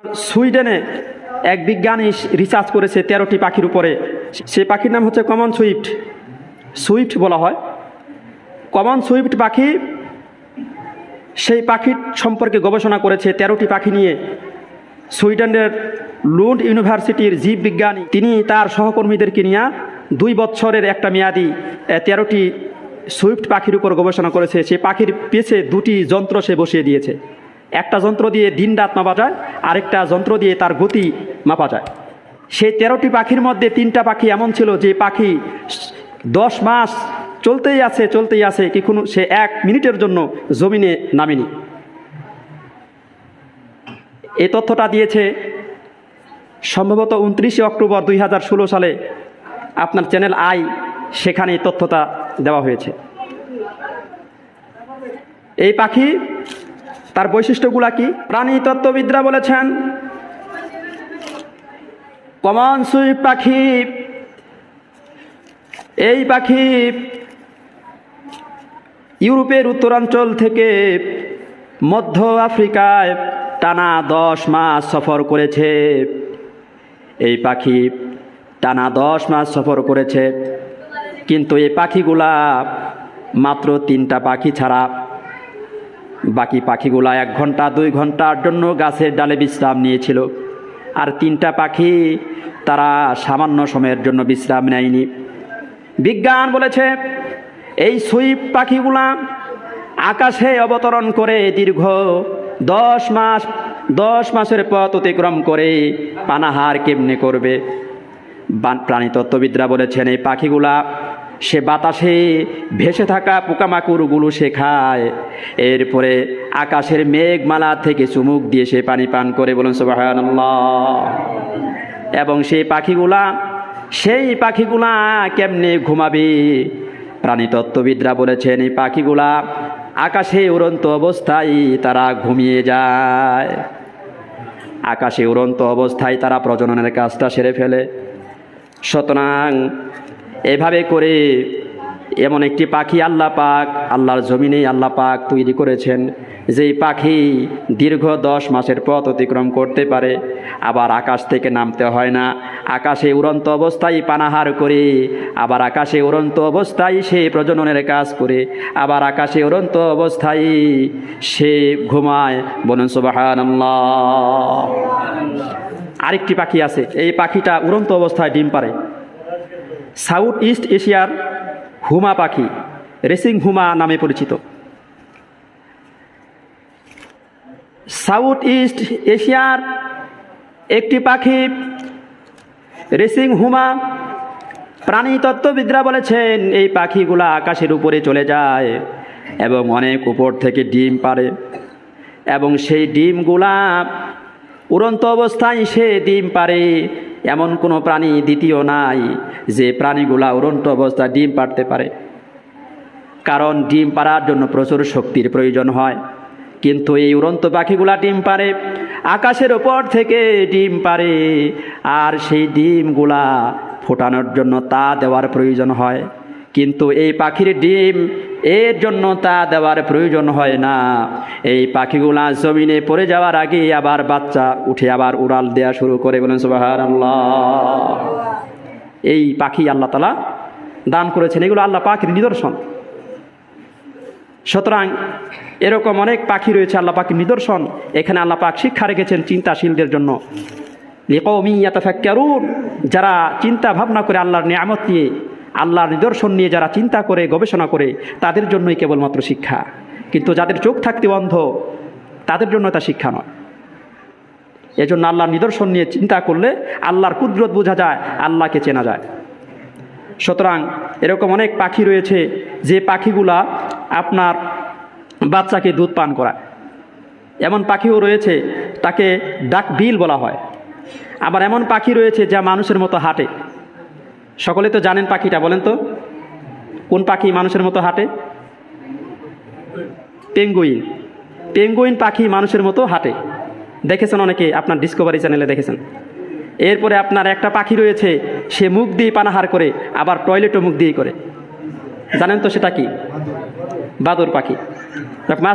সুইডেনে এক বিজ্ঞানী রিসার্চ করেছে 13টি পাখির উপরে। সেই পাখির নাম হচ্ছে কমন সুইফট। সুইফট বলা হয় কমন সুইফট পাখি। সেই পাখির সম্পর্কে গবেষণা করেছে 13টি পাখি নিয়ে সুইডেনের লুন্ড ইউনিভার্সিটির জীববিজ্ঞানী। তিনি তার সহকর্মীদেরকে নিয়ে 2 বছরের একটা মেয়াদি 13টি সুইফট পাখির উপর গবেষণা করেছে। সেই পাখির পেছে 2টি যন্ত্র সে বসিয়ে দিয়েছে। একটা যন্ত্র দিয়ে দিন রাত মাপা যায়, আরেকটা যন্ত্র দিয়ে তার গতি মাপা যায়। সেই 13টি পাখির মধ্যে 3টা পাখি এমন ছিল যে পাখি 10 মাস চলতেই আছে, কখনো সে 1 মিনিটের জন্য জমিনে নামেনি। এই তথ্যটা দিয়েছে সম্ভবত 29 অক্টোবর 2016 সালে আপনার চ্যানেল আই, সেখানে এই তথ্যটা দেওয়া হয়েছে। এই পাখি তার বৈশিষ্ট্যগুলা কি? প্রাণীতত্ত্ববিদরা বলেছেন কমন সুইফট পাখি, এই পাখি ইউরোপের উত্তরাঞ্চল থেকে মধ্য আফ্রিকায় টানা 10 মাস সফর করেছে। এই পাখি টানা 10 মাস সফর করেছে, কিন্তু এই পাখিগুলা মাত্র 3টা পাখি ছাড়া বাকি পাখিগুলা 1 ঘন্টা 2 ঘন্টার জন্য গাছের ডালে বিশ্রাম নিয়েছিল। আর 3টা পাখি তারা সামান্য সময়ের জন্য বিশ্রাম নেয়নি। বিজ্ঞান বলেছে এই সুইফট পাখিগুলা আকাশে অবতরণ করে দীর্ঘ 10 মাসের পথ অতিক্রম করে পানাহার কেমনে করবে। প্রাণীতত্ত্ববিদরা বলেছেন এই পাখিগুলা সে বাতাসে ভেসে থাকা পোকামাকড়গুলো সে খায়, এরপরে আকাশের মেঘমালা থেকে চুমুক দিয়ে সে পানি পান করে, বলুন সুবহানাল্লাহ। এবং সেই পাখিগুলা কেমনে ঘুমাবে? প্রাণীতত্ত্ববিদরা বলেছেন এই পাখিগুলা আকাশে উড়ন্ত অবস্থায় তারা ঘুমিয়ে যায়। আকাশে উড়ন্ত অবস্থায় তারা প্রজননের কাজটা সেরে ফেলে। সুতরাং এভাবে করে এমন একটি পাখি আল্লাহর জমিনে আল্লাহ পাক তৈরি করেছেন, যেই পাখি দীর্ঘ 10 মাসের পথ অতিক্রম করতে পারে, আবার আকাশ থেকে নামতে হয় না, আকাশে উড়ন্ত অবস্থায় পানাহার করে, আবার আকাশে উড়ন্ত অবস্থায় সে প্রজননের কাজ করে, আবার আকাশে উড়ন্ত অবস্থায় সে ঘুমায়, বলুন সুবহানাল্লাহ। আরেকটি পাখি আছে, এই পাখিটা উড়ন্ত অবস্থায় ডিম পাড়ে। সাউথ ইস্ট এশিয়ার হুমা পাখি, রেসিং হুমা নামে পরিচিত। সাউথ ইস্ট এশিয়ার একটি পাখি রেসিং হুমা। প্রাণীতত্ত্ববিদরা বলেছেন এই পাখিগুলা আকাশের উপরে চলে যায় এবং অনেক উপর থেকে ডিম পাড়ে, এবং সেই ডিমগুলা উড়ন্ত অবস্থায় সে ডিম পাড়ে। এমন কোনো প্রাণী দ্বিতীয় নাই যে প্রাণীগুলা উড়ন্ত অবস্থায় ডিম পাড়তে পারে, কারণ ডিম পাড়ার জন্য প্রচুর শক্তির প্রয়োজন হয়। কিন্তু এই উড়ন্ত পাখিগুলা ডিম পাড়ে, আকাশের ওপর থেকে ডিম পাড়ে, আর সেই ডিমগুলা ফোটানোর জন্য তা দেওয়ার প্রয়োজন হয়। কিন্তু এই পাখির ডিম এর জন্য তা দেওয়ার প্রয়োজন হয় না। এই পাখিগুলা জমিনে পড়ে যাওয়ার আগে আবার বাচ্চা উঠে আবার উড়াল দেওয়া শুরু করে, বলেন সুবহানাল্লাহ। এই পাখি আল্লাহ তাআলা দান করেছেন, এগুলো আল্লাহ পাকের নিদর্শন। সুতরাং এরকম অনেক পাখি রয়েছে আল্লাহ পাকের নিদর্শন। এখানে আল্লাহ পাক শিক্ষা রেখেছেন চিন্তাশীলদের জন্য, লিকাউমিন ইয়াতাফাক্কারুন, যারা চিন্তা ভাবনা করে আল্লাহর নিয়ামত নিয়ে, আল্লাহর নিদর্শন নিয়ে যারা চিন্তা করে গবেষণা করে, তাদের জন্যই কেবলমাত্র শিক্ষা। কিন্তু যাদের চোখ থাকতে অন্ধ, তাদের জন্য তা শিক্ষা নয়। এজন্য আল্লাহর নিদর্শন নিয়ে চিন্তা করলে আল্লাহর কুদরত বোঝা যায়, আল্লাহকে চেনা যায়। সুতরাং এরকম অনেক পাখি রয়েছে যে পাখিগুলা আপনার বাচ্চাকে দুধ পান করায়। এমন পাখিও রয়েছে তাকে ডাকবিল বলা হয়। আবার এমন পাখি রয়েছে যা মানুষের মতো হাঁটে। সকলে তো জানেন পাখিটা, বলেন তো কোন পাখি মানুষের মতো হাঁটে? পেঙ্গুইন। পেঙ্গুইন পাখি মানুষের মতো হাঁটে, দেখেছেন অনেকে, আপনার ডিসকভারি চ্যানেলে দেখেছেন। এরপরে আপনার একটা পাখি রয়েছে, সে মুখ দিয়ে পানাহার করে, আবার টয়লেটও মুখ দিয়ে করে। জানেন তো সেটা কি? বাদুড় পাখি। মাশাআল্লাহ।